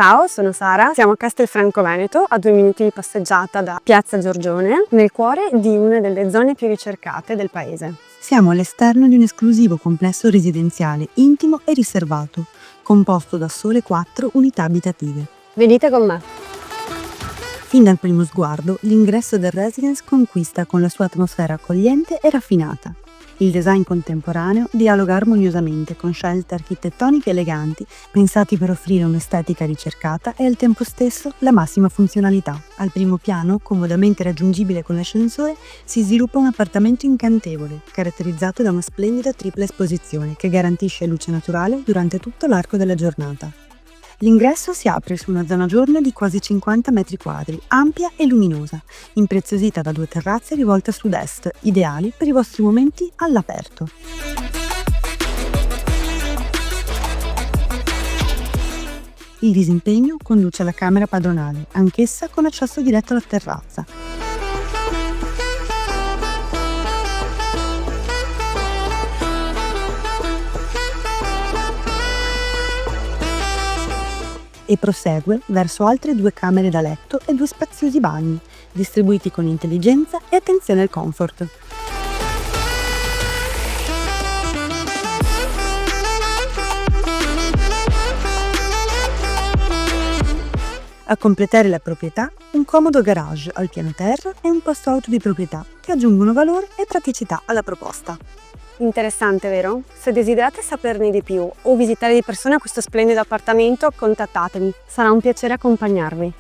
Ciao, sono Sara, siamo a Castelfranco Veneto, a 2 minuti di passeggiata da Piazza Giorgione, nel cuore di una delle zone più ricercate del paese. Siamo all'esterno di un esclusivo complesso residenziale intimo e riservato, composto da sole 4 unità abitative. Venite con me. Fin dal primo sguardo, l'ingresso del residence conquista con la sua atmosfera accogliente e raffinata. Il design contemporaneo dialoga armoniosamente con scelte architettoniche eleganti, pensati per offrire un'estetica ricercata e al tempo stesso la massima funzionalità. Al primo piano, comodamente raggiungibile con l'ascensore, si sviluppa un appartamento incantevole, caratterizzato da una splendida tripla esposizione che garantisce luce naturale durante tutto l'arco della giornata. L'ingresso si apre su una zona giorno di quasi 50 metri quadri, ampia e luminosa, impreziosita da 2 terrazze rivolte a sud-est, ideali per i vostri momenti all'aperto. Il disimpegno conduce alla camera padronale, anch'essa con accesso diretto alla terrazza. E prosegue verso altre 2 camere da letto e 2 spaziosi bagni, distribuiti con intelligenza e attenzione al comfort. A completare la proprietà, un comodo garage al piano terra e un posto auto di proprietà che aggiungono valore e praticità alla proposta. Interessante, vero? Se desiderate saperne di più o visitare di persona questo splendido appartamento, contattatemi, sarà un piacere accompagnarvi.